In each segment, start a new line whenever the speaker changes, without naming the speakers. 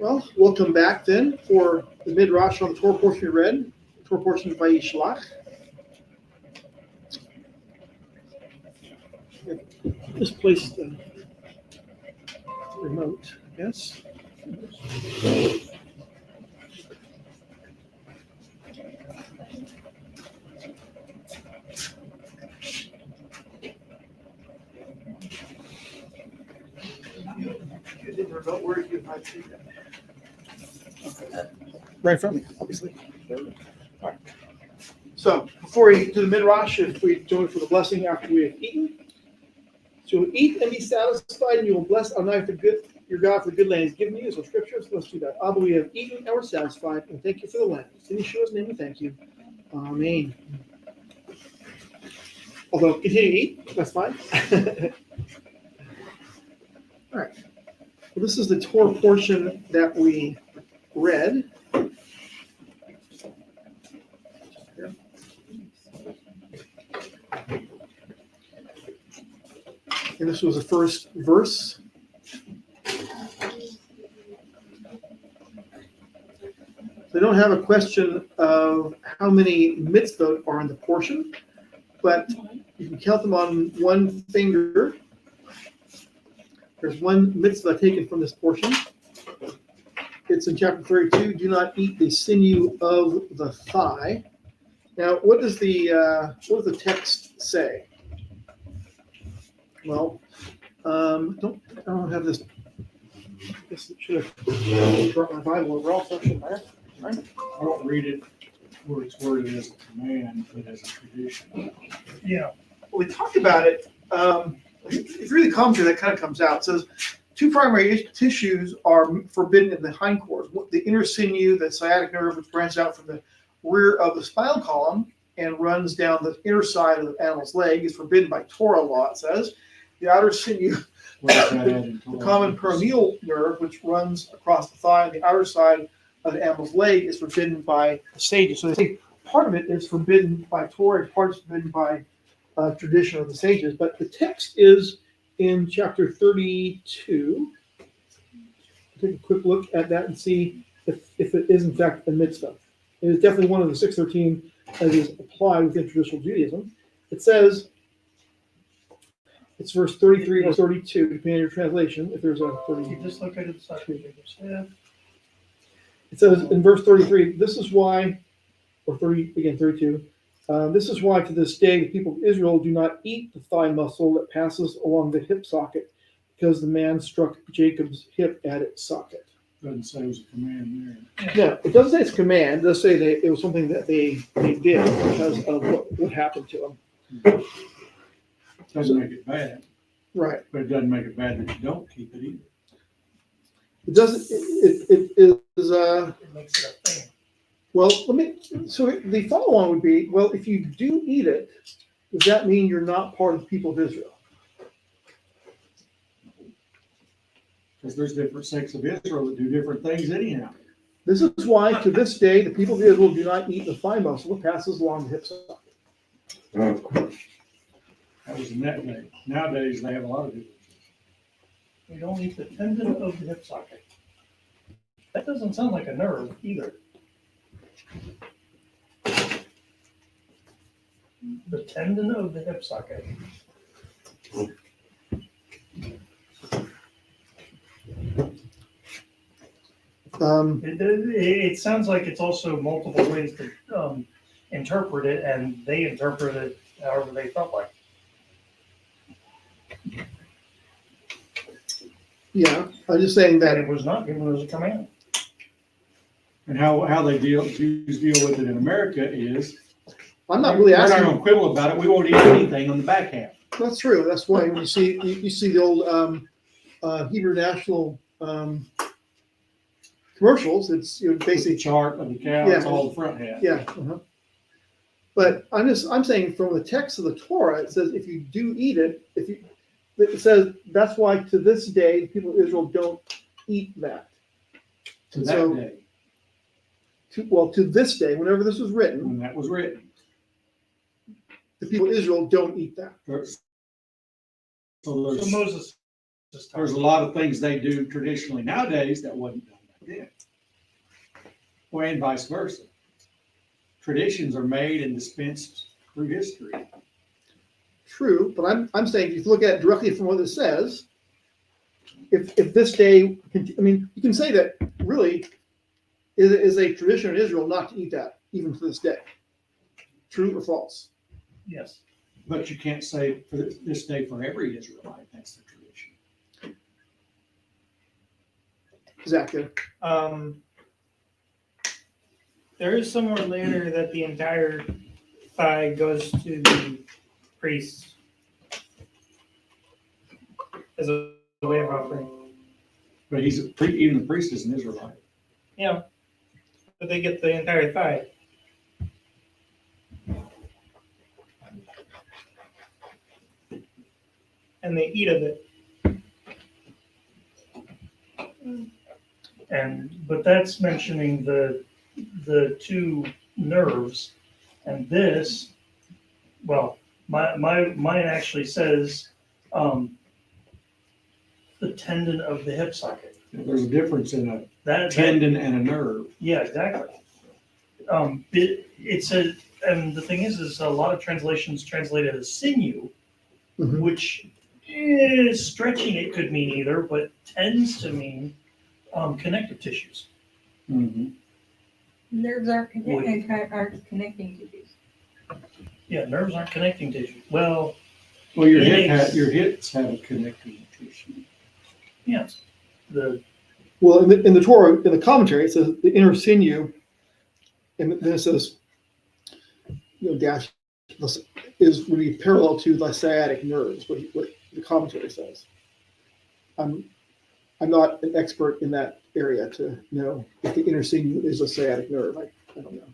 Well, welcome back then for the Midrash on the Torah portion we read, Torah portion of Vayishlach. Just placed the remote, I guess. You didn't remote, where did you hide that? Right in front of me, obviously. All right. So before we do the Midrash, if we join for the blessing after we have eaten, so you'll eat and be satisfied, and you will bless Adonai for good, your God for the good land He's given you. So scriptures, let's do that. Abba, we have eaten and we're satisfied, and thank you for the land. In Yeshua's name, we thank you. Amen. Although continue to eat, that's fine. All right. Well, this is the Torah portion that we read. And this was the first verse. So I don't have a question of how many mitzvot are in the portion, but you can count them on one finger. There's one mitzvah taken from this portion. It's in chapter 32. Do not eat the sinew of the thigh. Now, what does the text say? Well, I don't have this. I guess I should have brought my Bible over also, shouldn't I? Right?
I don't read it where it's worded as a command, but as a tradition.
Yeah. Well, we talked about it. If you read the commentary, that kind of comes out. It says two primary tissues are forbidden in the hindquarters. The inner sinew, the sciatic nerve, which branches out from the rear of the spinal column and runs down the inner side of the animal's leg, is forbidden by Torah law, it says. The outer sinew, the common peroneal nerve, which runs across the thigh on the outer side of the animal's leg, is forbidden by the sages. So they say part of it is forbidden by Torah, part is forbidden by tradition of the sages. But the text is in chapter 32. Take a quick look at that and see if it is in fact a mitzvah. It is definitely one of the 613 that is applied within traditional Judaism. It says, it's verse 33 or 32, depending on your translation, if there's a 30.
You just look at it,
it says in verse 33, this is why, or 30, again, 32, this is why to this day the people of Israel do not eat the thigh muscle that passes along the hip socket, because the man struck Jacob's hip at its socket.
Doesn't say it was a command there.
No, it doesn't say it's a command. It does say that it was something that they did because of what happened to them.
Doesn't make it bad.
Right.
But it doesn't make it bad that you don't keep it either.
It doesn't. It is.
It makes it a thing.
Well, so the follow-on would be, well, if you do eat it, does that mean you're not part of the people of Israel?
Because there's different sects of Israel that do different things anyhow.
This is why, to this day, the people of Israel do not eat the thigh muscle that passes along the hip socket.
That was in that day. Nowadays, they have a lot of different.
We don't eat the tendon of the hip socket. That doesn't sound like a nerve either. The tendon of the hip socket. It sounds like it's also multiple ways to interpret it, and they interpret it however they felt like.
Yeah, I'm just saying that
it was not given as a command.
And how they deal with it in America is,
I'm not really asking.
We're not going to quibble about it. We won't eat anything on the back half.
That's true. That's why when you see the old Hebrew National commercials, it's basically
chart of the cow.
Yeah.
It's all the front half.
Yeah. Uh-huh. But I'm saying from the text of the Torah, it says if you do eat it, it says that's why to this day the people of Israel don't eat that.
To that day.
To this day, whenever this was written,
When that was written.
the people of Israel don't eat that.
So
So Moses.
there's a lot of things they do traditionally nowadays that wasn't done. then. Well, and vice versa. Traditions are made and dispensed through history.
True, but I'm saying if you look at it directly from what it says, if this day, I mean, you can say that really is a tradition in Israel not to eat that even to this day. True or false?
Yes.
But you can't say for this day for every Israelite, that's the tradition.
Exactly.
There is somewhere later that the entire thigh goes to the priest as a way of offering.
But even the priest is an Israelite.
Yeah, but they get the entire thigh. And they eat of it.
But that's mentioning the two nerves, and this, well, mine actually says the tendon of the hip socket.
There's a difference in a
That
tendon and a nerve.
yeah, exactly. It says, and the thing is a lot of translations translate it as sinew,
Mhm.
which stretching it could mean either, but tends to mean connective tissues.
Mm-hmm.
Nerves are connecting tissues.
Yeah, nerves aren't connecting tissue. Well,
Well, your
Yes.
hips have a connective tissue.
yes, the
Well, in the Torah, in the commentary, it says the inner sinew, and then it says, dash is really parallel to the sciatic nerves. What the commentary says. I'm not an expert in that area to know if the inner sinew is a sciatic nerve. I don't know.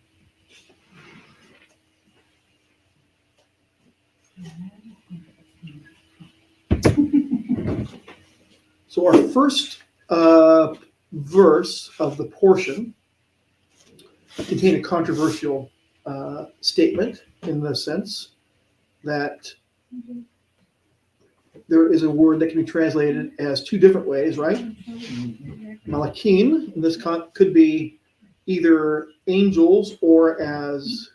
So our first verse of the portion contained a controversial statement in the sense that there is a word that can be translated as two different ways, right? Malachim, in this could be either angels or as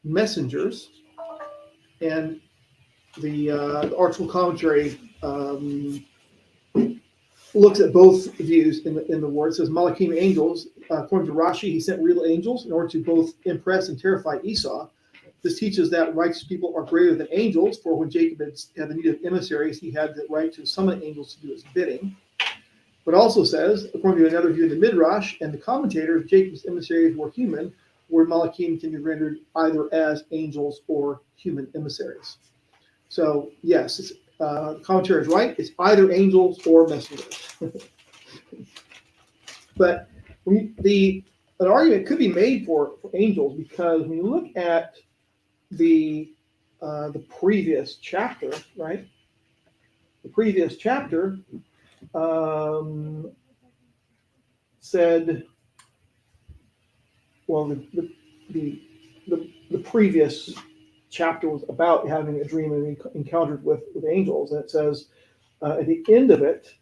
messengers. And the article commentary looks at both views in the word. It says Malachim angels. According to Rashi, he sent real angels in order to both impress and terrify Esau. This teaches that righteous people are greater than angels, for when Jacob had the need of emissaries, he had the right to summon angels to do his bidding. But also says, according to another view in the Midrash and the commentators, Jacob's emissaries were human, where Malachim can be rendered either as angels or human emissaries. So, yes, the commentary is right. It's either angels or messengers. But an argument could be made for angels, because when you look at the previous chapter, right? The previous chapter said, well, the previous chapter was about having a dream and encountered with angels, and it says at the end of it,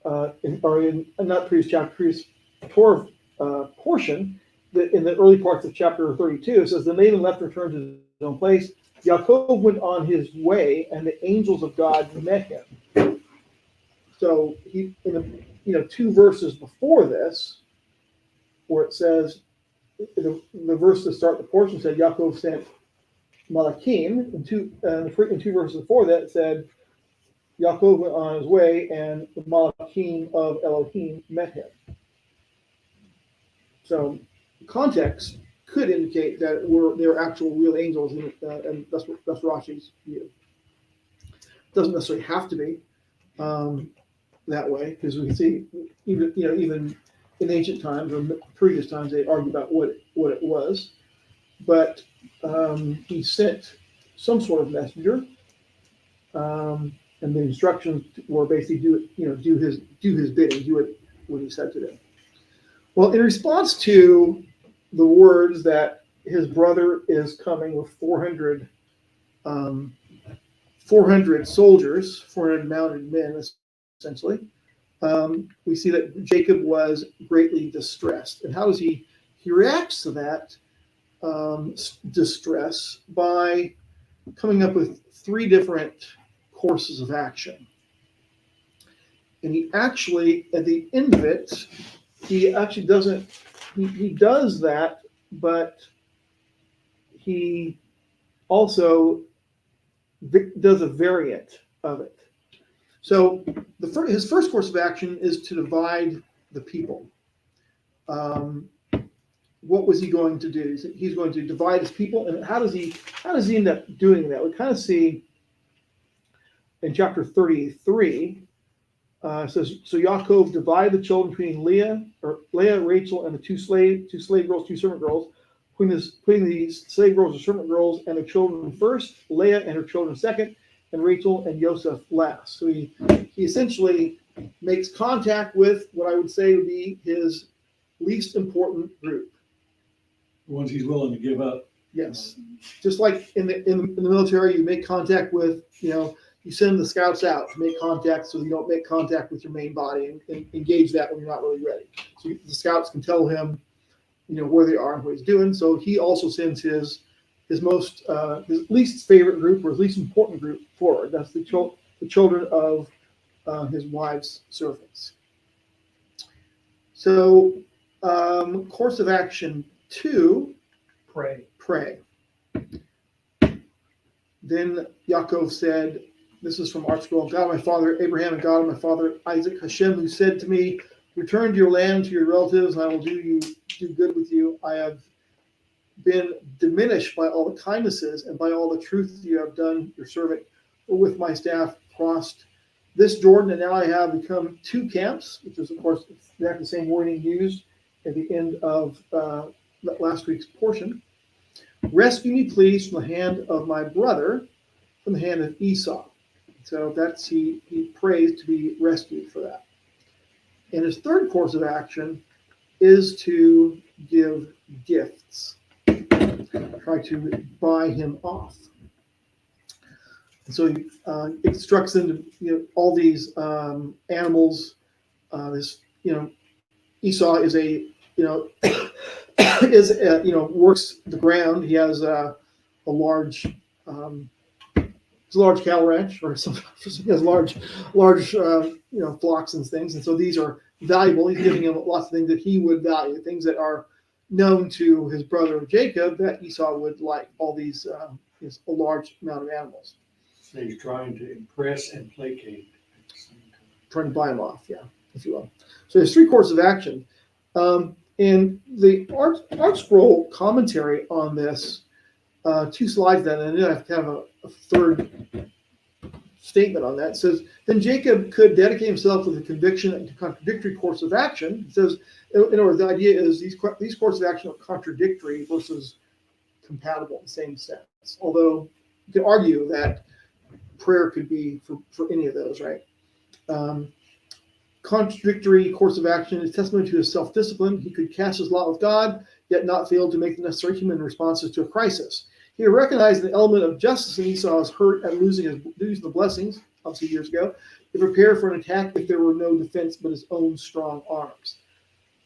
not previous chapter, previous Torah portion, that in the early parts of chapter 32, it says, the Laban left and returned to his own place. Yaakov went on his way, and the angels of God met him. So he, in the two verses before this, where it says, the verse to start the portion said Yaakov sent Malachim, and two verses before that it said Yaakov went on his way, and the Malachim of Elohim met him. So context could indicate that they're actual real angels, and that's Rashi's view. It doesn't necessarily have to be that way, because we see even in ancient times or previous times they argue about what it was, but he sent some sort of messenger, and the instructions were basically do his bidding, do what he said to them. Well, in response to the words that his brother is coming with 400 soldiers, 400 mounted men, essentially, we see that Jacob was greatly distressed. And how does he reacts to that distress by coming up with 3 different courses of action. And he actually, at the end of it, he actually doesn't, he does that, but he also does a variant of it. So his first course of action is to divide the people. What was he going to do? He's going to divide his people, and how does he end up doing that? We kind of see in chapter 33. It says, so Yaakov divided the children between Leah, Rachel, and the two slave girls, 2 servant girls, putting these slave girls and servant girls and their children first, Leah and her children second, and Rachel and Joseph last. So he essentially makes contact with what I would say would be his least important group.
The ones he's willing to give up.
Yes, just like in the military, you make contact with, you send the scouts out to make contact so you don't make contact with your main body and engage that when you're not really ready. So the scouts can tell him, where they are and what he's doing. So he also sends his least favorite group or his least important group forward. That's the children of his wife's servants. So course of action 2, pray. Then Yaakov said, this is from Art Scroll, God of my father Abraham and God of my father Isaac, Hashem, who said to me, return to your land, to your relatives, and I will do good with you. I have been diminished by all the kindnesses and by all the truth you have done, your servant, with my staff crossed this Jordan, and now I have become 2 camps, which is, of course, exactly the same wording used at the end of last week's portion. Rescue me, please, from the hand of my brother, from the hand of Esau. So that's he prays to be rescued for that. And his third course of action is to give gifts, try to buy him off. And so he instructs them to, all these animals. Esau is works the ground. He has a large cattle ranch, or some he has large flocks and things. And so these are valuable. He's giving him lots of things that he would value, things that are known to his brother Jacob that Esau would like. All these a large amount of animals.
So he's trying to impress and placate at the same time.
Trying to buy him off, if you will. So there's 3 courses of action. And the Art Scroll commentary on this, 2 slides then, and then I have to have a third statement on that. It says, then Jacob could dedicate himself with a conviction and contradictory course of action. It says, in other words, the idea is these courses of action are contradictory versus compatible in the same sense. Although you could argue that prayer could be for any of those, right? Contradictory course of action is testimony to his self-discipline. He could cast his lot with God, yet not fail to make the necessary human responses to a crisis. He recognized the element of justice in Esau's hurt at losing the blessings, obviously years ago, to prepare for an attack if there were no defense but his own strong arms.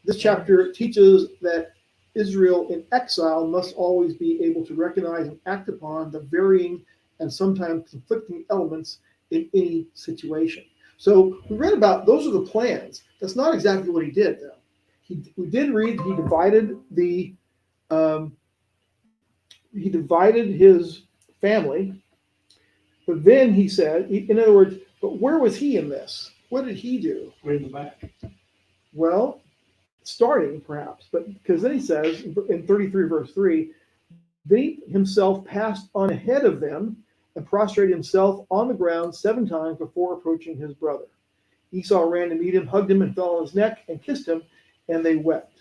This chapter teaches that Israel in exile must always be able to recognize and act upon the varying and sometimes conflicting elements in any situation. So we read about those are the plans. That's not exactly what he did, though. We did read he divided his family, but then he said, in other words, but where was he in this? What did he do?
Way in the back.
Well, starting perhaps, but because then he says in 33 verse 3, then he himself passed on ahead of them and prostrated himself on the ground 7 times before approaching his brother. Esau ran to meet him, hugged him, and fell on his neck and kissed him, and they wept.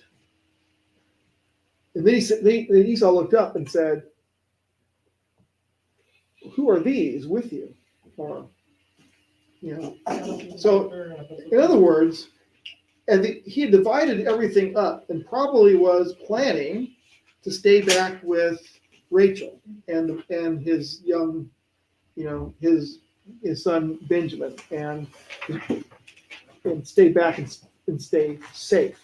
And then Esau looked up and said, who are these with you? Or, So, in other words, he had divided everything up and probably was planning to stay back with Rachel and his young, his son Benjamin and and stay back and stay safe.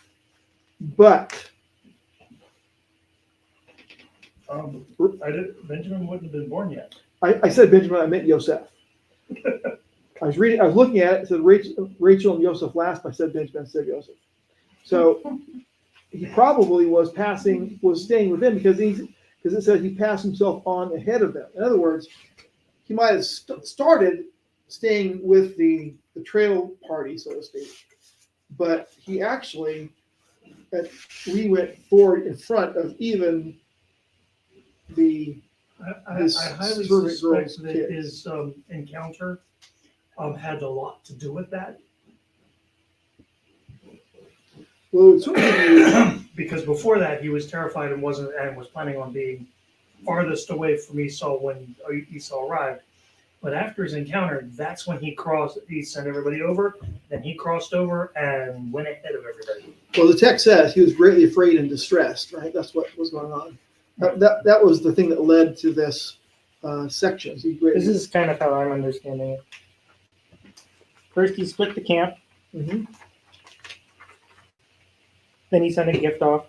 But
Benjamin wouldn't have been born yet.
I said Benjamin, I meant Yosef. I was looking at it, it said Rachel and Joseph last, but I said Benjamin, I said Joseph. So he probably was staying with them because it says he passed himself on ahead of them. In other words, he might have started staying with the trail party, so to speak, but he actually we went forward in front of even
I
his
highly
servant
suspect
girl's
that
kids.
his encounter had a lot to do with that.
Well, it's certainly
Because before that, he was terrified and was planning on being farthest away from Esau when Esau arrived. But after his encounter, that's when he sent everybody over, then he crossed over and went ahead of everybody.
well, the text says he was greatly afraid and distressed, right? That's what was going on. That was the thing that led to this section.
This is kind of how I'm understanding it. First, he split the camp.
Mhm.
Then he sent a gift off.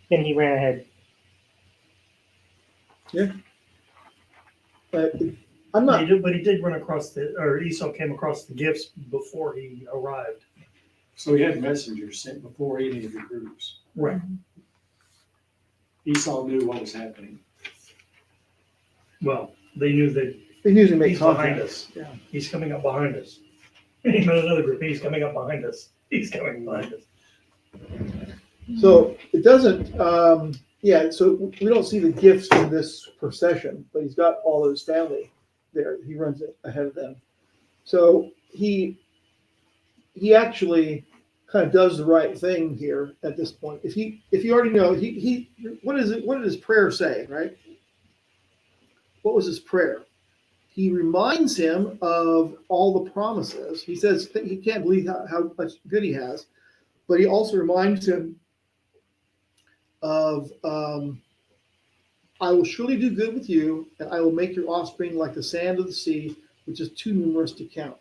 Then he ran ahead.
I'm not.
But he did run across Esau came across the gifts before he arrived.
So he had messengers sent before any of the groups.
Right.
Esau knew what was happening.
Well, they knew that
They usually make
he's behind
contact.
us.
Yeah.
He's coming up behind us. He met another group. He's coming up behind us. He's coming behind us.
So it doesn't. So we don't see the gifts in this procession, but he's got all of his family there. He runs ahead of them. So he actually kind of does the right thing here at this point. If you already know, what did his prayer say, right? What was his prayer? He reminds him of all the promises. He says that he can't believe how much good he has, but he also reminds him of I will surely do good with you, and I will make your offspring like the sand of the sea, which is too numerous to count.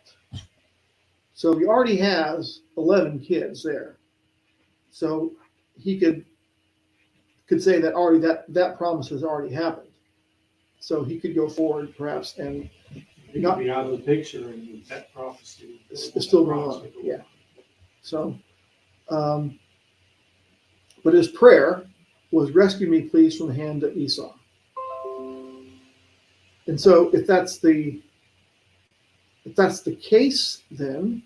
So he already has 11 kids there. So he could say that already that promise has already happened. So he could go forward perhaps and
He could be out of the picture and that prophecy.
it's still going on. Yeah. So, but his prayer was, rescue me, please, from the hand of Esau. And so if that's the case, then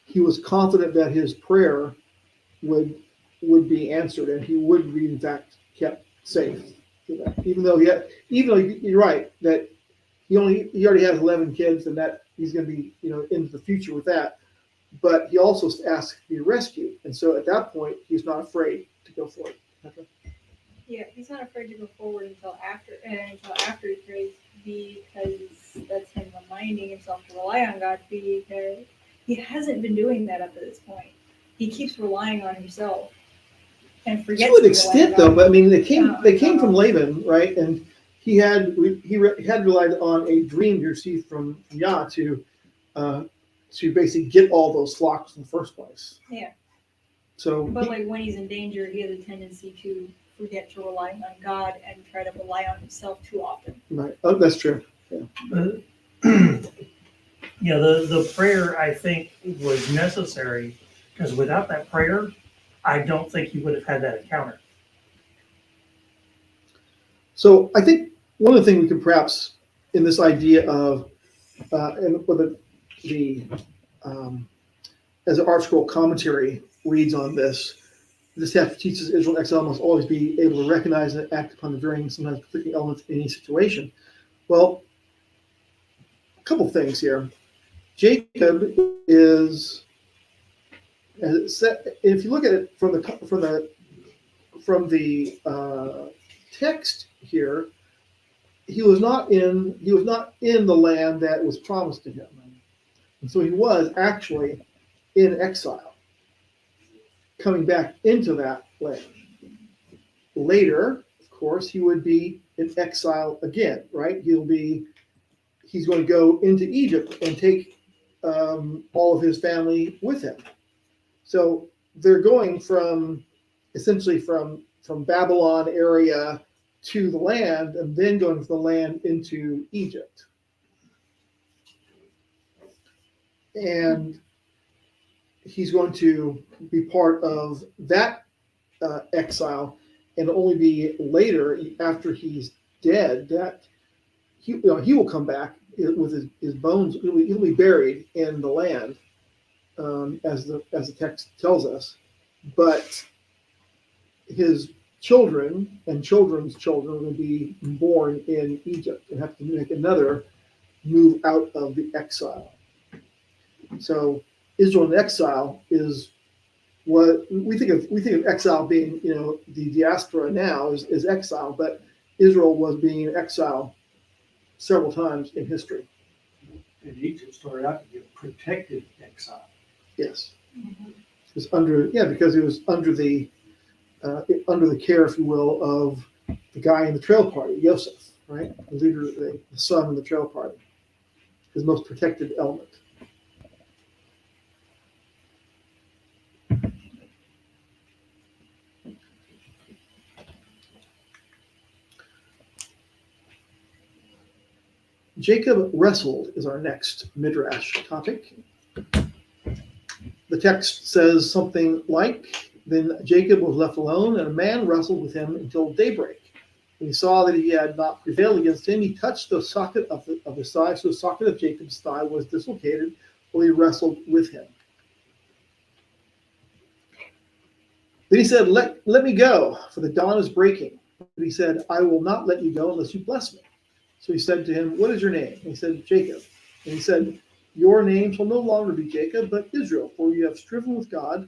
he was confident that his prayer would be answered and he would be in fact kept safe. Even though you're right that he already has 11 kids and that he's going to be into the future with that, but he also asks to be rescued, and so at that point he's not afraid to go for it. Okay.
Yeah, he's not afraid to go forward until after he prays, because that's him reminding himself to rely on God, because he hasn't been doing that up to this point. He keeps relying on himself and forgets
To an
to
extent,
rely on
though, but I mean, they came
Yeah.
from Laban, right? And he had relied on a dream he received from Yah to basically get all those flocks in the first place.
Yeah.
So,
But like when he's in danger, he has a tendency to forget to rely on God and try to rely on himself too often.
right. Oh, that's true.
Yeah, the prayer I think was necessary because without that prayer, I don't think he would have had that encounter.
So I think one of the things we could perhaps in this idea of and with as an Art Scroll commentary reads on this chapter teaches Israel in exile must always be able to recognize and act upon the varying, sometimes conflicting elements in any situation. Well, a couple things here. Jacob is, as it said, if you look at it from the text here, he was not in the land that was promised to him, and so he was actually in exile, coming back into that land. Later, of course, he would be in exile again, right? He's going to go into Egypt and take all of his family with him. So they're going essentially from Babylon area to the land, and then going from the land into Egypt. And he's going to be part of that exile, and only be later, after he's dead, that he will come back with his bones. He'll be buried in the land, as the text tells us. But his children and children's children will be born in Egypt and have to make another move out of the exile. So Israel in exile is what we think of exile being, the diaspora now is exile, but Israel was being in exile several times in history.
And Egypt started out to be a protected exile.
Yes. It was because it was under the care, if you will, of the guy in the trail party, Joseph, right? The leader, the son in the trail party, his most protected element. Jacob wrestled is our next Midrash topic. The text says something like, then Jacob was left alone, and a man wrestled with him until daybreak. When he saw that he had not prevailed against him, he touched the socket of his thigh, so the socket of Jacob's thigh was dislocated while he wrestled with him. Then he said, let me go, for the dawn is breaking. But he said, I will not let you go unless you bless me. So he said to him, what is your name? And he said, Jacob. And he said, your name shall no longer be Jacob, but Israel, for you have striven with God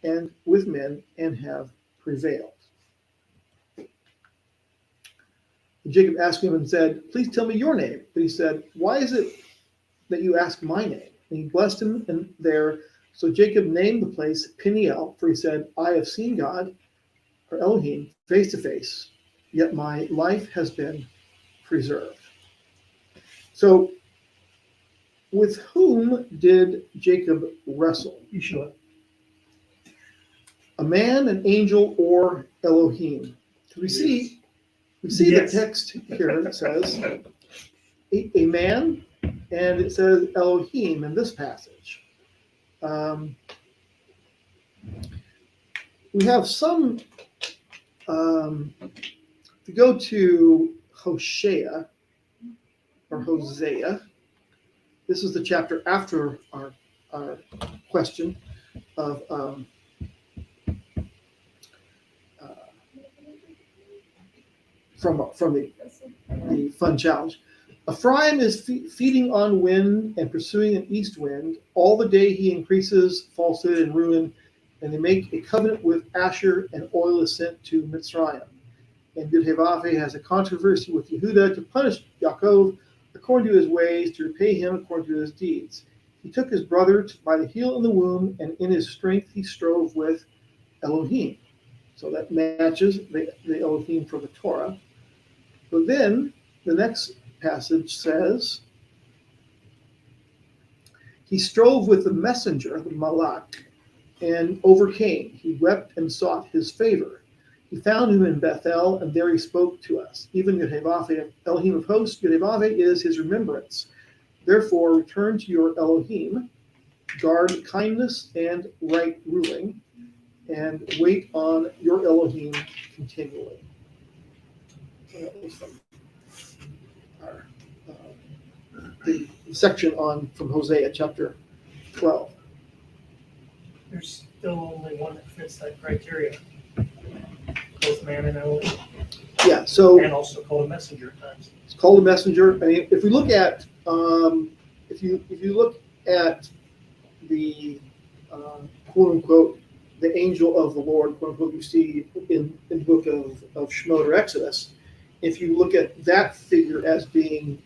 and with men and have prevailed. And Jacob asked him and said, please tell me your name. But he said, why is it that you ask my name? And he blessed him and there. So Jacob named the place Peniel, for he said, I have seen God, or Elohim, face to face, yet my life has been preserved. So, with whom did Jacob wrestle?
Yeshua.
A man, an angel, or Elohim? We see
Yes.
the text here. It says a man, and it says Elohim in this passage. We have some. To go to Hosea or Hosea, this is the chapter after our question of from the fun challenge. Ephraim is feeding on wind and pursuing an east wind. All the day he increases falsehood and ruin, and they make a covenant with Asher, and oil is sent to Mitzrayim. And Yud-Heh-Vav-Heh has a controversy with Yehuda to punish Yaakov according to his ways, to repay him according to his deeds. He took his brother by the heel in the womb, and in his strength he strove with Elohim. So that matches the Elohim from the Torah. But then the next passage says, he strove with the messenger, the Malach, and overcame. He wept and sought his favor. He found him in Bethel, and there he spoke to us. Even Yud-Heh-Vav-Heh, Elohim of hosts, Yud-Heh-Vav-Heh is his remembrance. Therefore, return to your Elohim, guard kindness and right ruling, and wait on your Elohim continually. That was from the section from Hosea chapter 12.
There's still only one that fits that criteria. Both man and Elohim,
Yeah, so
and also called a messenger at times.
it's called a messenger. I mean, if we look at if you look at the quote unquote the angel of the Lord, quote unquote, you see in the book of Shemot or Exodus, if you look at that figure as being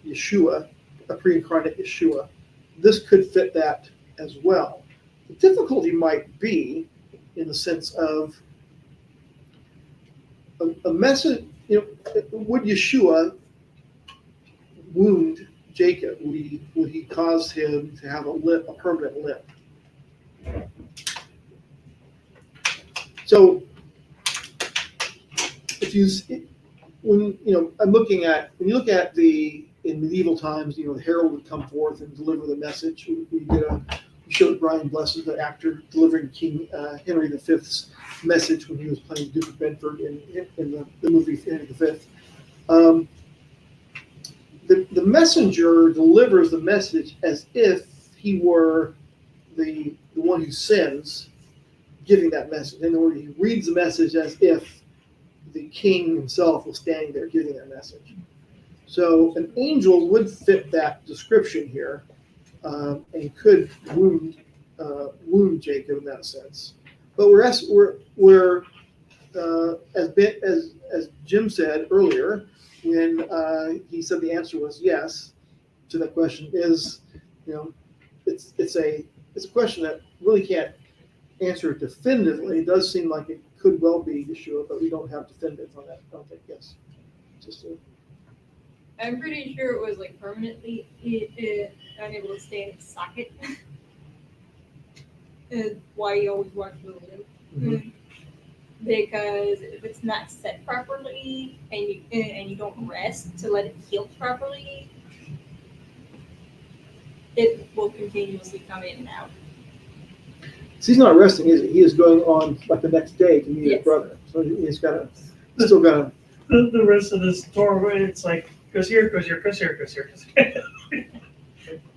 Yeshua, a pre-incarnate Yeshua, this could fit that as well. The difficulty might be in the sense of a message, would Yeshua wound Jacob, would he cause him to have a permanent limp? So when you look at in medieval times, the herald would come forth and deliver the message. We showed Brian Blessed, the actor, delivering King Henry V's message when he was playing Duke of Bedford in the movie Henry V. The messenger delivers the message as if he were the one who sends, giving that message. In other words, he reads the message as if the king himself was standing there giving that message. So an angel would fit that description here, and could wound Jacob in that sense. But as Jim said earlier, when he said the answer was yes to that question, it's a question that really can't answer it definitively. It does seem like it could well be Yeshua, but we don't have definitive on that. I don't think. Yes.
I'm pretty sure it was like permanently unable to stay in its socket. Why you always watch the limb.
Mhm.
Because if it's not set properly and you don't rest to let it heal properly, it will continuously come in and out.
So he's not resting, is he? He is going on like the next day to meet his
Yes.
brother. So he's still got to.
The rest of this Torah, it's like goes here, goes here, goes here, goes here, goes here.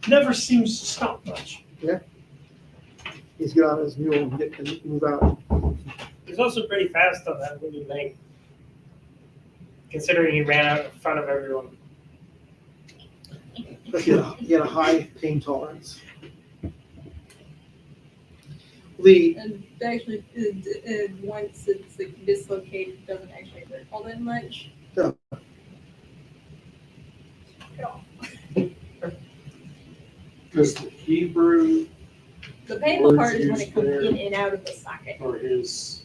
Never seems to stop much.
He's get on his mule and move out.
He's also pretty fast on that movie lane, considering he ran out in front of everyone.
But he had a high pain tolerance.
And actually, once it's like dislocated, it doesn't actually hurt all that much.
No.
At all.
Does the Hebrew
The painful
Words
part is when
used
it comes
there.
in and out of the socket.
or his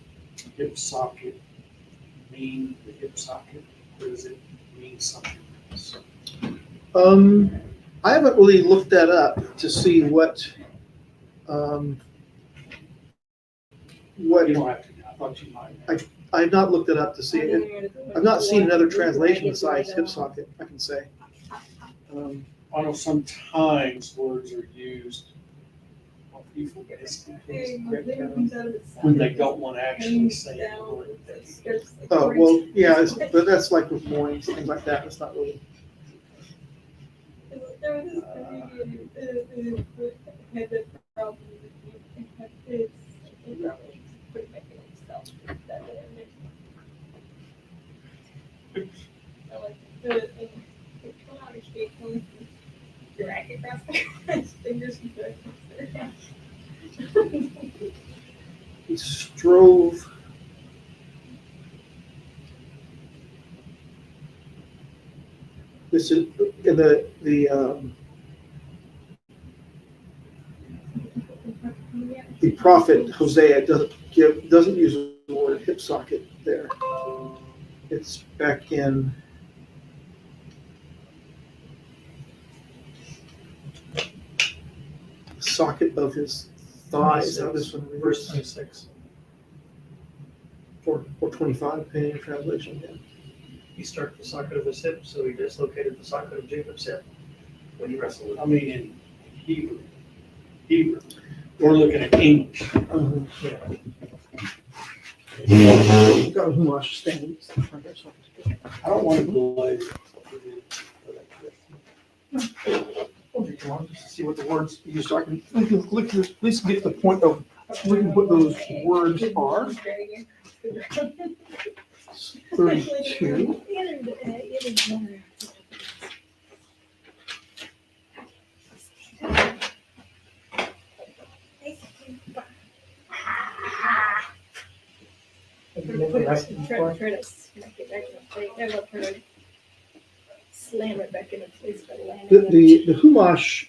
hip socket mean the hip socket, or does it mean something else?
I haven't really looked that up to see what
You don't have to. I thought you might.
I've not looked it up to see it. I've not seen another translation besides hip socket, I can say.
I know sometimes words are used on people when they don't want to actually say it.
Oh, well, yeah, but that's like with loins, things like that. It's not really.
There was this comedian who had the problem with his putting my thing himself. That way I like come out and shake him. Drag it across his fingers and
He strove. This is in the prophet Hosea doesn't use the word hip socket there. It's back in the socket of his thighs. How this one
Verse
reverse
26.
or 25, depending on translation. Yeah.
He struck the socket of his hip, so he dislocated the socket of Jacob's hip when he wrestled with
I mean, in Hebrew. We're looking at English.
him.
Got a humash standing.
I don't want to delay.
Okay, come on, just to see what the words used, so I can at least get the point of what those words are. 32.
Try to smack it back in the plate. I love trying to slam it back in the place by landing.
The humash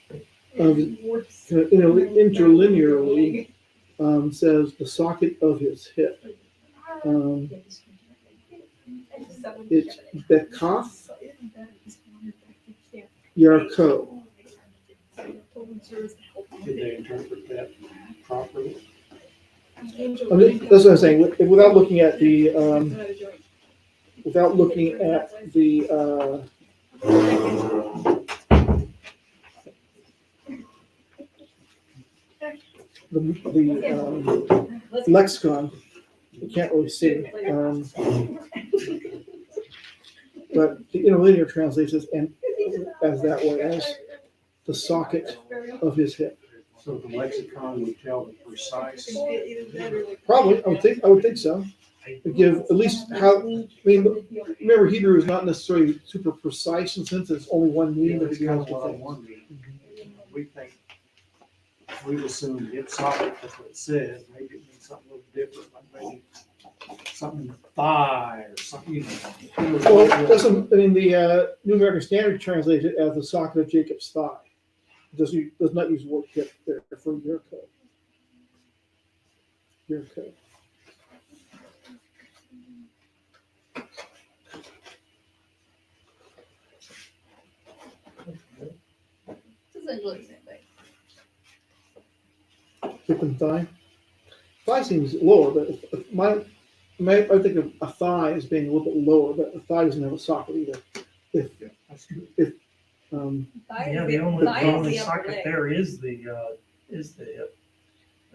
interlinearly says the socket of his hip. It's Bekaf Yarko.
Did they interpret that properly?
That's what I'm saying. Without looking at the lexicon, you can't really see. But the interlinear translates and as that way as the socket of his hip.
So the lexicon would tell the precise.
Probably, I would think so. To give at least how. I mean, remember Hebrew is not necessarily super precise in sense it's only one meaning, but
That's
it
kind
has
of what I
things.
wondered. We think, we've assumed hip socket, that's what it says, maybe it means something a little different, like maybe something thigh or something, you know.
Well, doesn't, I mean, the New American Standard translates it as the socket of Jacob's thigh. It does not use the word hip there for Yarko. Yarko.
It's essentially the same thing.
Hip and thigh. Thigh seems lower, but I think of a thigh as being a little bit lower, but a thigh doesn't have a socket either.
That's good.
Thigh
Yeah,
is
the only,
thigh
the
is
only
the upper
socket
leg.
there is the hip. And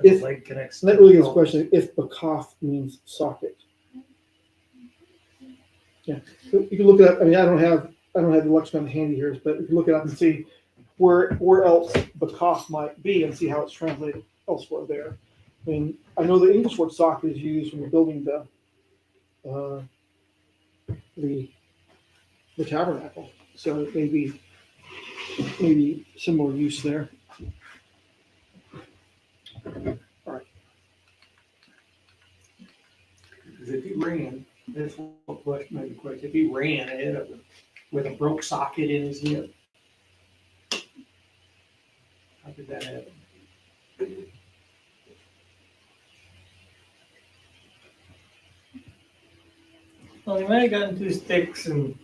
If-
the leg connects.
And that really is a question if bakaf means socket. Yeah, you can look it up. I mean, I don't have the lexicon handy here, but you can look it up and see where else bakaf might be and see how it's translated elsewhere there. I mean, I know the English word socket is used when you're building the tabernacle, so it may be similar use there.
Because if he ran, that's what question, maybe question, if he ran ahead of him with a broke socket in his hip, how could that happen?
Well, he might have gotten two sticks and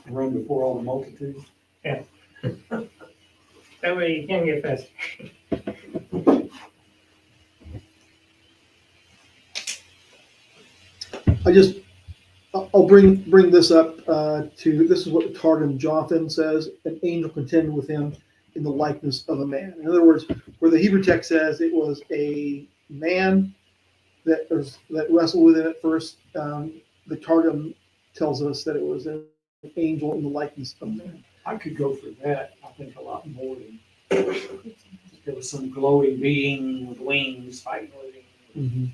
Run before all the multitude?
that way you can get faster.
I'll bring this up this is what the Targum Jonathan says, an angel contended with him in the likeness of a man. In other words, where the Hebrew text says it was a man that wrestled with it at first, the Targum tells us that it was an angel in the likeness of man.
I could go for that, I think, a lot more than, there was some glowing being with wings fighting with him.
Mm-hmm.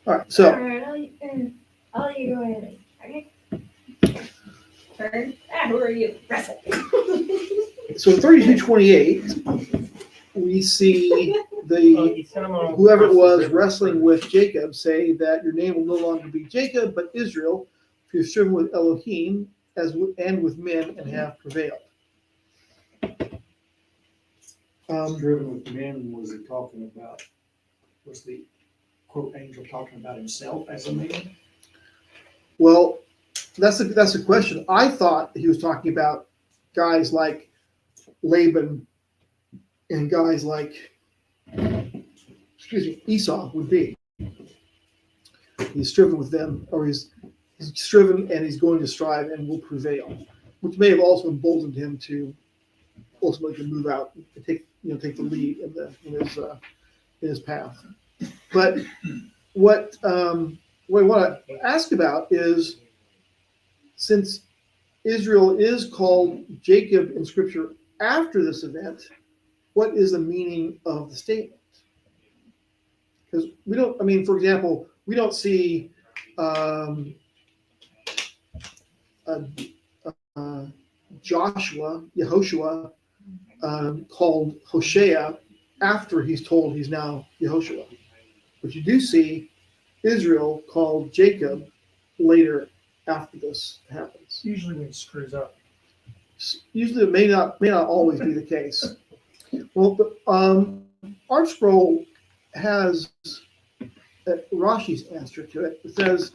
All right, so
Alright, I'll let you go ahead. Okay. Turn. Who are you? Wrestle.
so in 32:28, we see whoever it was wrestling with Jacob say that your name will no longer be Jacob, but Israel, for you're striven with Elohim and with men and have prevailed.
Driven with men, was he talking about, was the quote angel talking about himself as a man?
Well, that's a question. I thought he was talking about guys like Laban and guys like, Esau would be. He's striven with them, or he's striven and he's going to strive and will prevail, which may have also emboldened him to ultimately move out and take the lead in his path. But what I want to ask about is, since Israel is called Jacob in Scripture after this event, what is the meaning of the statement? Because we don't, I mean, for example, we don't see Yehoshua called Hoshea after he's told he's now Yehoshua. But you do see Israel called Jacob later after this happens.
Usually when it screws up.
Usually it may not always be the case. Well, our scroll has Rashi's answer to it. It says,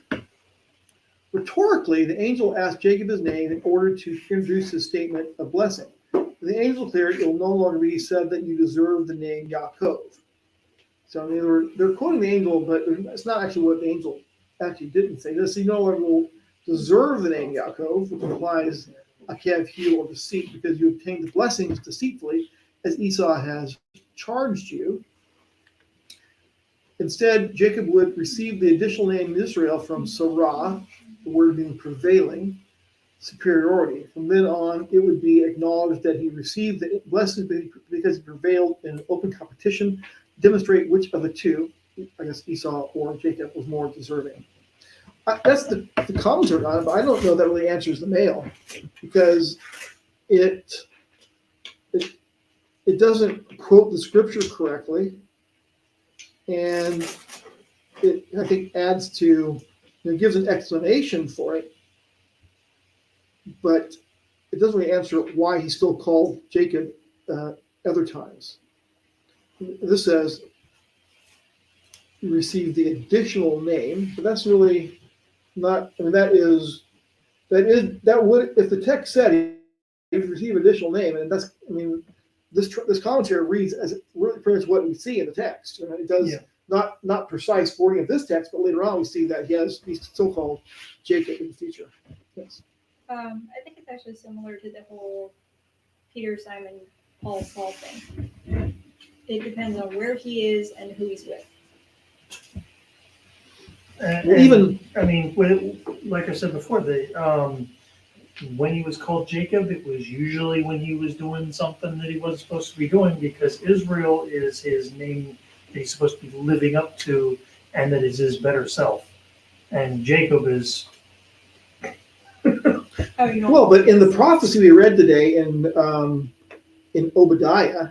rhetorically, the angel asked Jacob his name in order to introduce his statement of blessing. The angel declared, it will no longer be said that you deserve the name Yaakov. So they're quoting the angel, but it's not actually what the angel actually didn't say. This, you no longer will deserve the name Yaakov, which implies a kev, heel, or deceit, because you obtained the blessings deceitfully, as Esau has charged you. Instead, Jacob would receive the additional name Israel from Sarah, the word being prevailing, superiority. From then on, it would be acknowledged that he received the blessings because he prevailed in an open competition, demonstrate which of the two, I guess Esau or Jacob, was more deserving. That's the commentary on it, but I don't know that really answers the male, because it doesn't quote the scripture correctly, and it, I think, adds to, gives an explanation for it, but it doesn't really answer why he's still called Jacob other times. This says he received the additional name, but that's really not. I mean, that would, if the text said he received additional name, and that's, I mean, this commentary reads as really pretty much what we see in the text. It does not precise wording of this text, but later on we see that he's still called Jacob in the future. Yes.
I think it's actually similar to the whole Peter, Simon, Paul, Saul thing. It depends on where he is and who he's with.
I mean, like I said before, when he was called Jacob, it was usually when he was doing something that he wasn't supposed to be doing, because Israel is his name that he's supposed to be living up to, and that is his better self. And Jacob is.
Well, but in the prophecy we read today in Obadiah,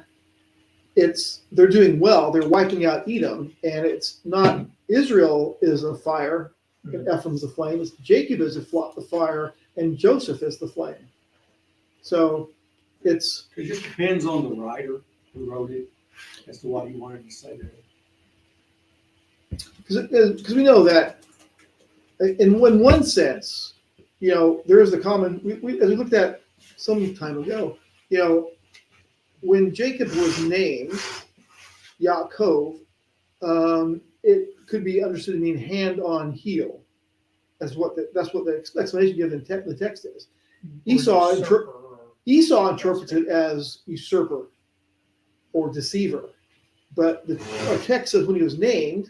they're doing well. They're wiping out Edom, and it's not Israel is a fire, and Ephraim's a flame. It's Jacob is the fire, and Joseph is the flame. So it
just depends on the writer who wrote it as to what he wanted to say there.
Because we know that in one sense, there is the common, as we looked at some time ago, when Jacob was named Yaakov, it could be understood to mean hand on heel. That's what the explanation given in the text is. Esau interprets it as usurper or deceiver, but our text says when he was named,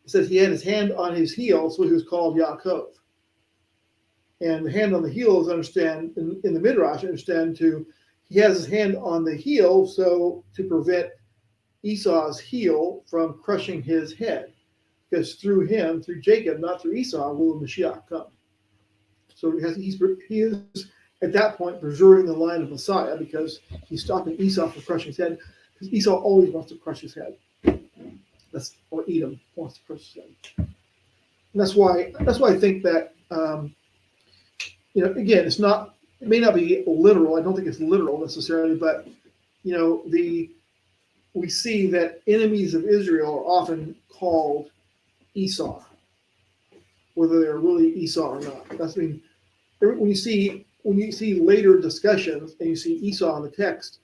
it says he had his hand on his heel, so he was called Yaakov. And the hand on the heel is understand in the Midrash, he has his hand on the heel, so to prevent Esau's heel from crushing his head, because through Jacob, not through Esau, will the Mashiach come. So he is at that point preserving the line of Messiah, because he's stopping Esau from crushing his head, because Esau always wants to crush his head. Or Edom wants to crush his head. And that's why I think that again, it may not be literal. I don't think it's literal necessarily, but we see that enemies of Israel are often called Esau, whether they're really Esau or not. When you see later discussions and you see Esau in the text,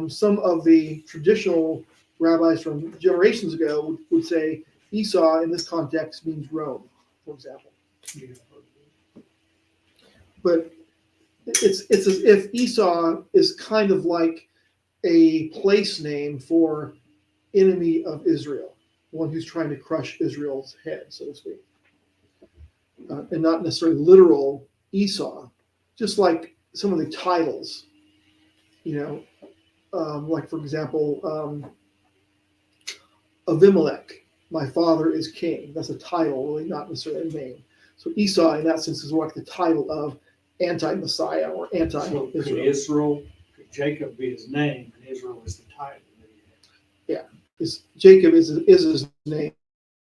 some of the traditional rabbis from generations ago would say Esau in this context means Rome, for example. But it's as if Esau is kind of like a place name for enemy of Israel, one who's trying to crush Israel's head, so to speak, and not necessarily literal Esau. Just like some of the titles, like for example, Abimelech, my father is king. That's a title, really not necessarily a name. So Esau, in that sense, is like the title of anti-Messiah or anti-Israel.
Could Jacob be his name, and Israel is the title?
Yeah, Jacob is his name,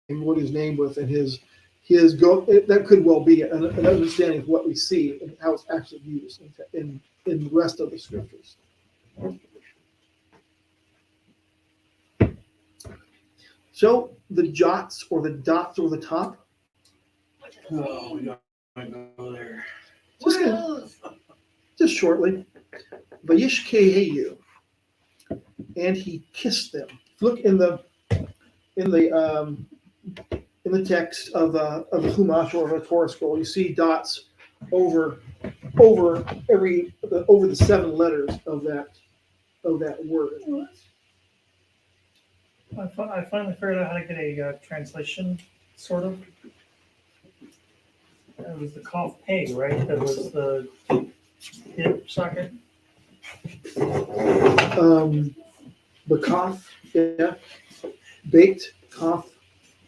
what he's named with, and that could well be an understanding of what we see and how it's actually used in in the rest of the scriptures. So the jots or the dots over the top,
Oh, we gotta go there.
just shortly. Vayishkeheyu, and he kissed them. Look in the text of the Chumash or the Torah scroll. You see dots over the 7 letters of that word.
I finally figured out how to get a translation, sort of. It was the cough peg, right? That was the hip socket.
The kaf, yeah, Beit, kaf,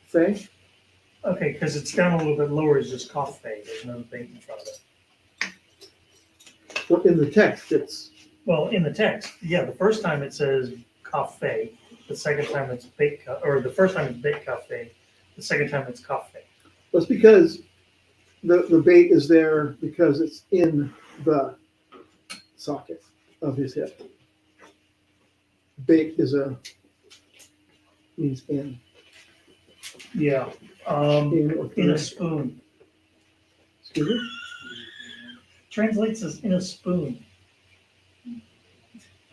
fe.
Okay, because it's down a little bit lower. It's just cough peg. There's no bait in front of it.
Well, in the text, it's
Well, in the text, yeah, the first time it says cafe, the second time it's bait, or the first time it's bait cafe, the second time it's cafe.
well, it's because the bait is there because it's in the socket of his hip. Bait means in.
Yeah,
In or
in a
through.
spoon.
Excuse me?
Translates as in a spoon.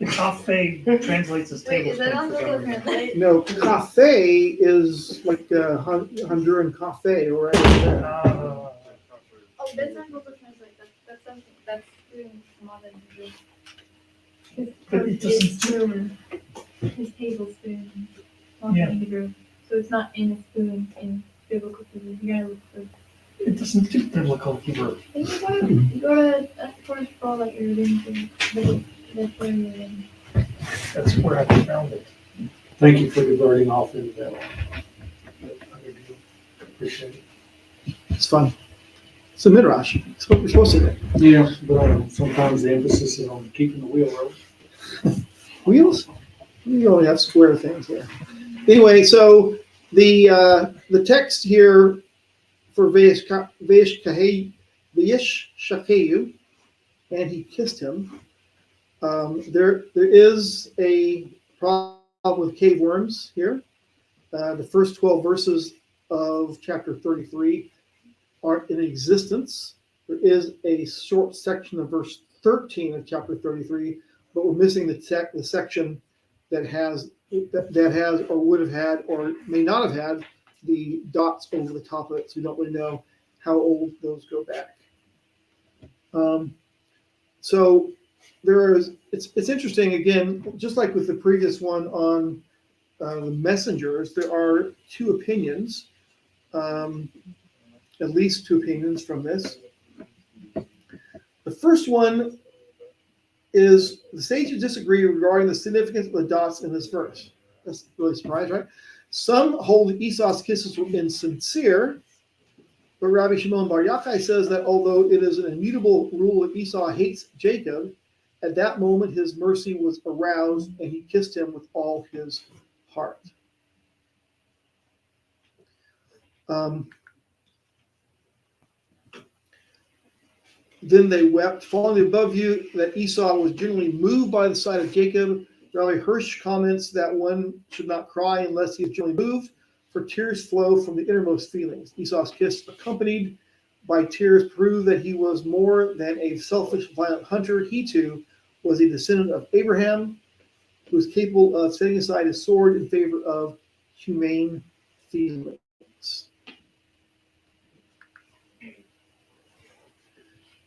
The cafe translates as
Wait, is that
tablespoon.
also
for some
the
reason.
translate?
No, cafe is like Honduran cafe, right?
Uh,
Oh, that's not what to translate. That's something. That's spoon more than Hebrew.
But it
His
doesn't-
spoon. His tablespoon. Not
Yeah.
in Hebrew. So it's not in a spoon in biblical Hebrew. You gotta look for.
it doesn't do biblical Hebrew.
And you go to a Torah scroll that you're reading to. That's where you're reading.
That's where I found it.
Thank you for diverting off into that. I really do appreciate it.
It's fun. It's a midrash. It's what we're supposed to do.
Yeah, but sometimes the emphasis is on keeping the wheel rolling.
Wheels? We only have square things here. Anyway, so the text here for Vayishkeheyu, and he kissed him. There is a problem with cave worms here. The first 12 verses of chapter 33 aren't in existence. There is a short section of verse 13 of chapter 33, but we're missing the section that has or would have had or may not have had the dots over the top of it. So we don't really know how old those go back. So it's interesting again, just like with the previous one on the messengers, there are 2 opinions, at least 2 opinions from this. The first one is the sages disagree regarding the significance of the dots in this verse. That's really surprising, right? Some hold that Esau's kisses were insincere, but Rabbi Shimon Bar Yochai says that although it is an immutable rule that Esau hates Jacob, at that moment his mercy was aroused and he kissed him with all his heart. Then they wept, falling above you, that Esau was generally moved by the sight of Jacob. Rabbi Hirsch comments that one should not cry unless he is generally moved, for tears flow from the innermost feelings. Esau's kiss, accompanied by tears, proved that he was more than a selfish, violent hunter. He too was a descendant of Abraham, who was capable of setting aside his sword in favor of humane feelings.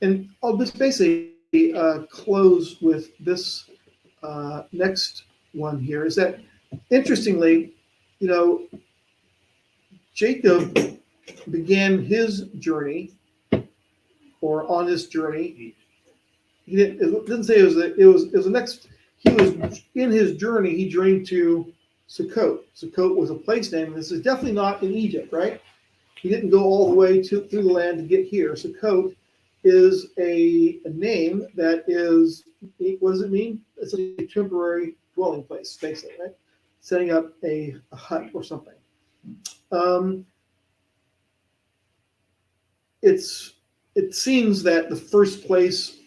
And I'll just basically close with this next one here, is that interestingly, Jacob began his journey, or on his journey. It didn't say it was the next. He was in his journey. He journeyed to Sukkot. Sukkot was a place name. This is definitely not in Egypt, right? He didn't go all the way through the land to get here. Sukkot is a name that is, what does it mean? It's a temporary dwelling place, basically, right? Setting up a hut or something. It seems that the first place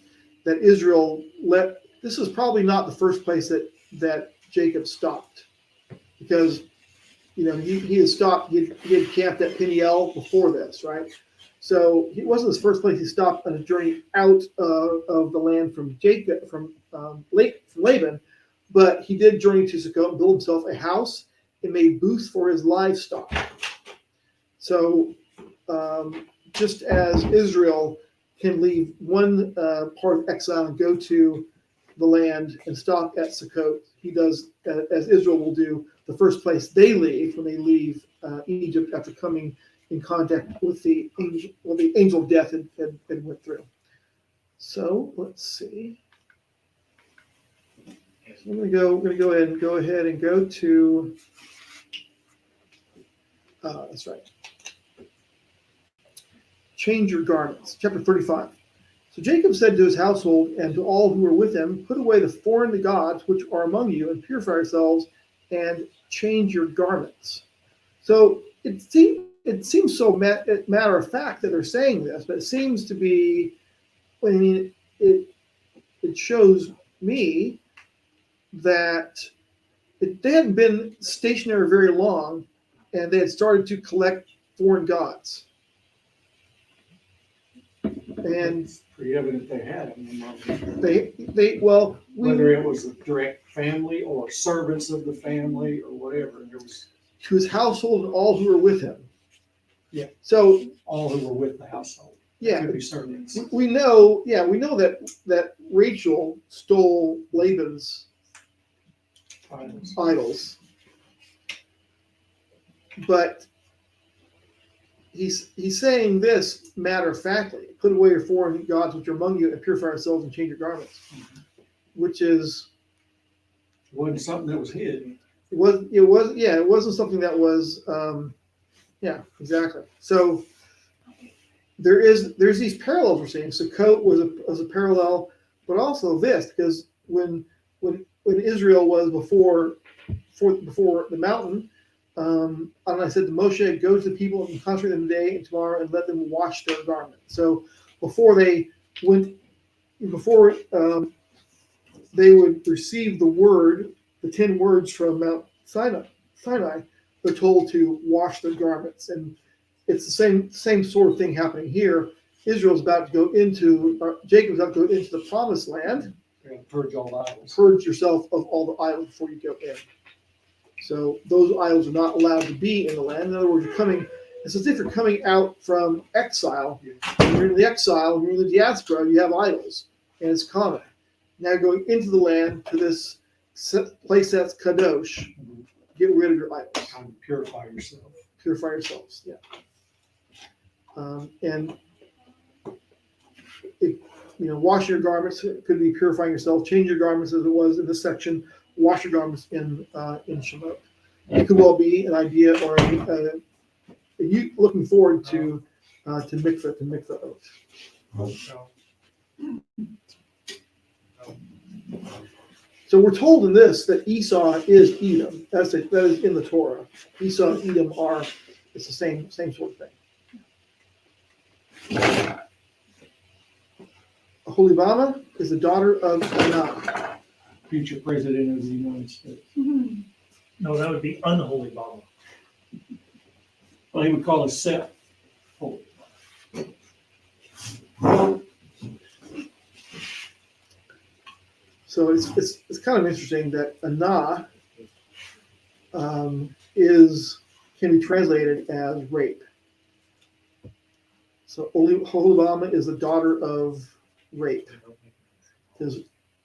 that Israel let. This is probably not the first place that Jacob stopped, because he had stopped. He had camped at Peniel before this, right? So it wasn't his first place he stopped on a journey out of the land from Laban, but he did journey to Sukkot and build himself a house and made booths for his livestock. So just as Israel can leave one part of exile and go to the land and stop at Sukkot, he does, as Israel will do, the first place they leave when they leave Egypt after coming in contact with the angel of death had went through. So let's see. So we're gonna go ahead and go to. That's right. Change your garments, chapter 35. So Jacob said to his household and to all who were with him, put away the foreign gods which are among you, and purify yourselves, and change your garments. So it seems so matter of fact that they're saying this, but it seems to be. I mean, it shows me that they hadn't been stationary very long, and they had started to collect foreign gods. And
It's pretty evident they had them.
whether
it was a direct family or servants of the family or whatever, there was
to his household and all who were with him.
Yeah.
So
all who were with the household.
yeah,
Could be servants.
we know that Rachel stole Laban's idols, but he's saying this matter of factly: put away your foreign gods which are among you, and purify yourselves and change your garments. Which is
wasn't something that was hidden.
it wasn't something that was exactly. So there's these parallels we're seeing. Sukkot was a parallel, but also this, because when Israel was before the mountain, and I said to Moshe, go to the people and consecrate them today and tomorrow and let them wash their garments. So before they would receive the 10 words from Mount Sinai, they're told to wash their garments. And it's the same sort of thing happening here. Jacob's about to go into the promised land.
Purge all the idols.
Purge yourself of all the idols before you go in. So those idols are not allowed to be in the land. In other words, it's as if you're coming out from exile. When you're in the exile, when you're in the diaspora, you have idols, and it's common. Now going into the land to this place that's kadosh, get rid of your idols.
Time to purify yourself.
Purify yourselves, yeah. And wash your garments. It could be purifying yourself. Change your garments, as it was in this section. Wash your garments in Shemot. It could well be an idea or you looking forward to mikvah oath. So we're told in this that Esau is Edom. That is in the Torah. Esau and Edom it's the same sort of thing. Aholibama is the daughter of Anah.
Future president of the United States.
No, that would be unholy Baba.
Well, he would call himself holy.
So it's kind of interesting that Anah can be translated as rape. So Aholibama is the daughter of rape. Because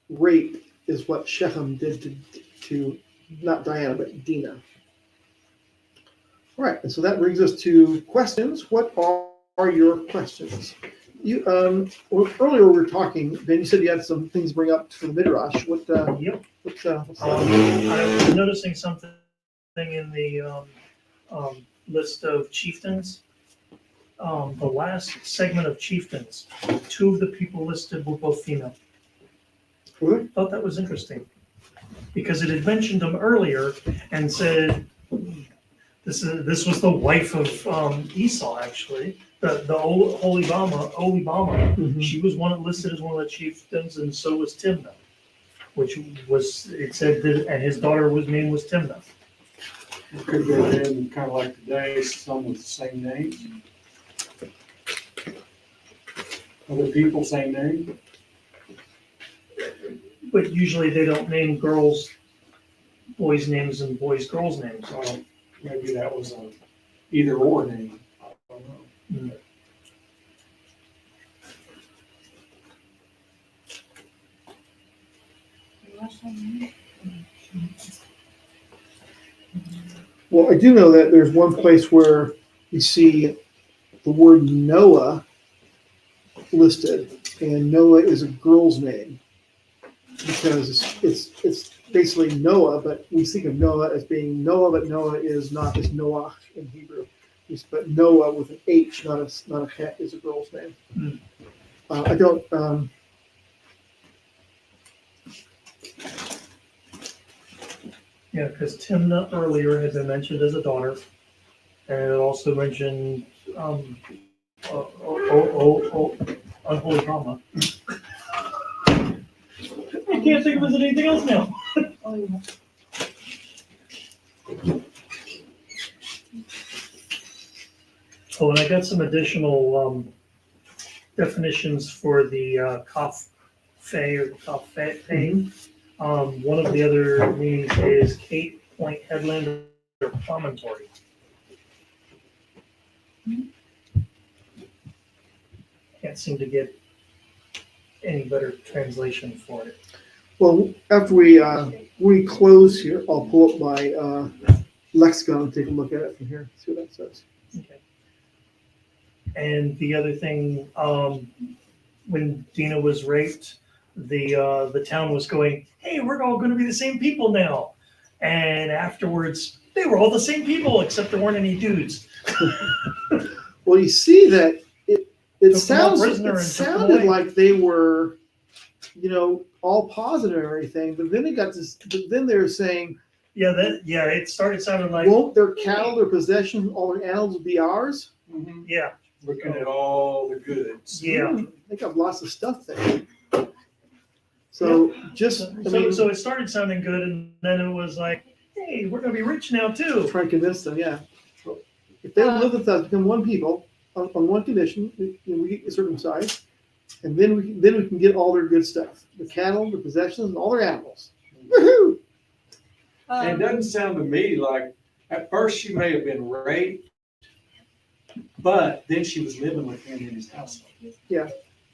rape is what Shechem did to not Diana, but Dinah. All right, and so that brings us to questions. What are your questions? Earlier we were talking, Ben, you said you had some things to bring up for the Midrash. What's
I was noticing something in the list of chieftains. The last segment of chieftains, 2 of the people listed were both female.
Really?
Thought that was interesting because it had mentioned them earlier and said This was the wife of Esau, actually. The old Olibama. She was listed as one of the chieftains, and so was Timnah, which was, it said that, and his daughter name was Timnah.
It could have been kind of like today, some with the same name. Other people, same name.
But usually they don't name girls boys' names and boys' girls' names.
So maybe that was a either or name. I don't know.
Well, I do know that there's one place where you see the word Noah listed, and Noah is a girl's name because it's basically Noah, but we think of Noah as being Noah, but Noah is not as Noah in Hebrew. But Noah with an H, not a het, is a girl's name. I don't.
Yeah, because Timnah earlier had been mentioned as a daughter, and it also mentioned unholy drama. I can't think of it as anything else now. Oh, and I got some additional definitions for the Kaf Fe or Kaf Fe. One of the other meanings is Cape, Point, Headland, or promontory. Can't seem to get any better translation for it.
Well, after we close here, I'll pull up my lexicon and take a look at it from here. See what that says.
Okay. And the other thing, when Dina was raped, the town was going, "Hey, we're all going to be the same people now." And afterwards, they were all the same people, except there weren't any dudes.
Well, you see that it
Took them all prisoner and took them
sounded
away.
like they were, all positive and everything, but then then they're saying,
It started sounding like,
won't their cattle, their possessions, all their animals be ours?
yeah,
Looking at all the goods.
yeah.
I think I've lots of stuff there. So
So it started sounding good, and then it was like, hey, we're going to be rich now too.
try and convince them, yeah. If they live with us, become one people on one condition, we get circumcised, and then we can get all their good stuff, the cattle, the possessions, and all their animals. Woohoo!
And it doesn't sound to me like, at first she may have been raped, but then she was living with him in his household.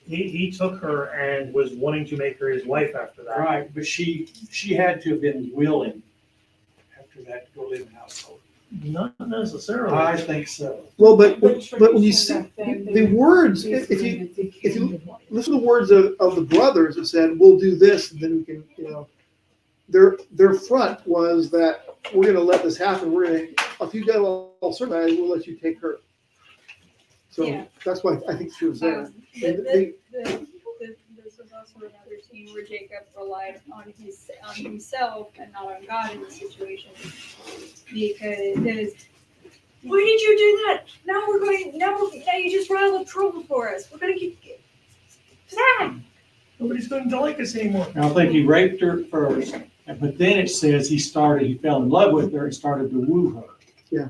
He took her and was wanting to make her his wife after that.
Right, but she had to have been willing after that to go live in the household.
Not necessarily.
I think so.
Well, but when you see the words, if you listen to the words of the brothers that said, "We'll do this," and then we can, their front was that we're going to let this happen. We're going to, if you got all circumcised, we'll let you take her. So
Yeah.
that's why I think she was there.
This was also another scene where Jacob relied on himself and not on God in this situation, because why did you do that? Now you just riled up trouble for us. We're gonna get
Nobody's going to like us anymore.
Now, I think he raped her first, but then it says he fell in love with her and started to woo her.
Yeah.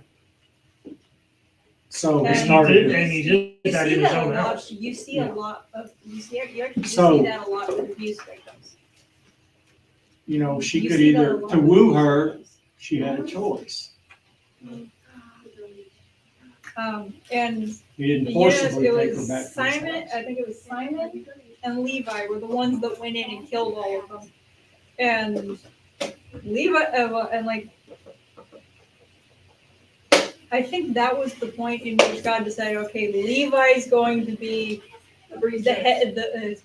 So he
And
started.
he did that in his own house.
You see
Yeah.
a lot of you actually
So-
see that a lot with abuse victims.
She
You
could
see that a
either,
lot
to
with
woo
abuse
her,
victims.
she had a choice.
And
He didn't
yes,
forcibly
it
take her
was
back to his
Simon.
house.
I think it was Simon and Levi were the ones that went in and killed all of them. And Levi and I think that was the point in which God decided, okay, Levi's going to be the head, is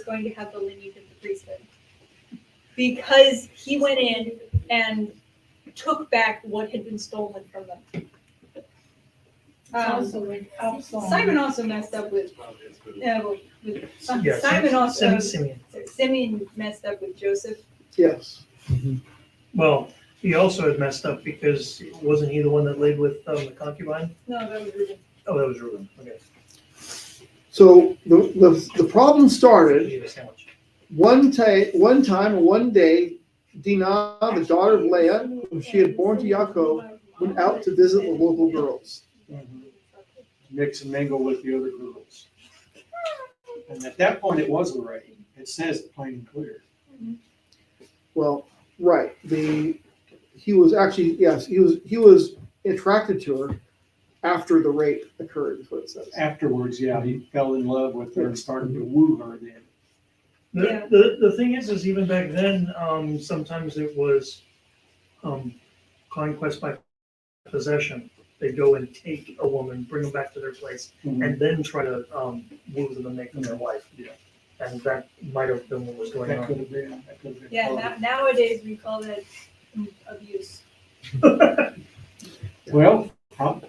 going to have the lineage of the priesthood, because he went in and took back what had been stolen from them. Simon also messed up with Simon also
Simeon.
Simeon messed up with Joseph.
Yes.
Well, He also had messed up because wasn't he the one that laid with the concubine?
No, that was Reuben.
Oh, that was Reuben. Okay.
So the problem started
He ate a sandwich.
one time, one day, Dinah, the daughter of Leah, whom she had born to Yaakov, went out to visit the local girls.
Mix and mingle with the other girls. And at that point, it was a rape. It says it plain and clear.
Well, right. He was actually, yes, he was attracted to her after the rape occurred, is what it says.
Afterwards, yeah, he fell in love with her and started to woo her then.
Yeah.
The thing is even back then, sometimes it was conquest by possession. They'd go and take a woman, bring them back to their place, and then try to woo them and make them their wife.
Yeah.
And that might have been what was going
That
on.
could have been. That could have been.
Yeah,
part of
nowadays we call that abuse.
Well, I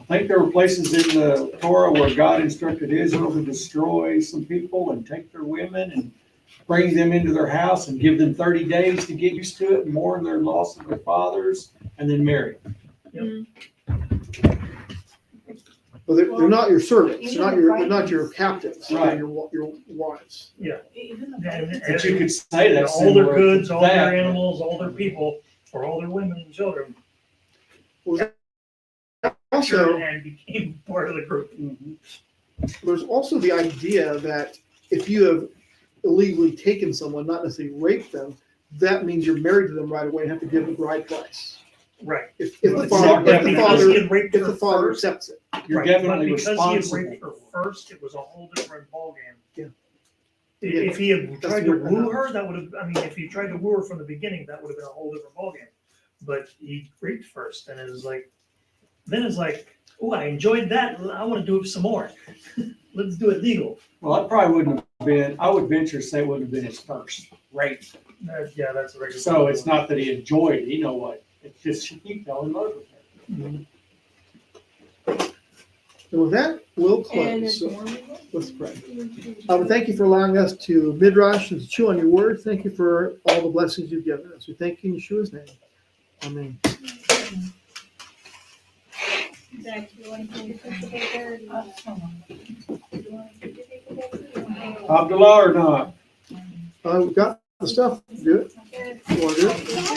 think there were places in the Torah where God instructed Israel to destroy some people and take their women and bring them into their house and give them 30 days to get used to it and mourn their loss of their fathers and then marry them.
Well, they're not your servants. They're not your captives.
Right.
They're your wives.
But you could say that.
all their goods,
similar
all
to
their
that.
animals, all their people, or all their women and children.
Also,
And became part of the group.
Mhm.
there's also the idea that if you have illegally taken someone, not necessarily raped them, that means you're married to them right away and have to give the bride price.
Right.
If the
Well,
father,
because
he had raped
if
her
the father
first,
accepts it.
You're
right,
definitely
but because he had
responsible.
raped her first, it was a whole different ballgame.
Yeah.
If he had
That's
tried to
what-
woo her, that would have, I mean, if he tried to woo her from the beginning, that would have been a whole different ballgame. But he raped first, and it was like, then it's like, oh, I enjoyed that, I want to do it some more. Let's do it legal.
Well, that probably wouldn't have been, I would venture to say it wouldn't have been his first rape.
Yeah, that's a regular.
So it's not that he enjoyed it, you know what? It's just he fell in love with her.
And with that, we'll
And
close.
it's
So
more legal?
let's pray. Thank you for allowing us to midrash and to chew on your word. Thank you for all the blessings you've given us. We thank you in Yeshua's name. Amen.
Zach, you want to take a picture there? Do you want to take a picture?
Abdullah or not?
We've got the stuff. Do it.
Okay.
You want to do it?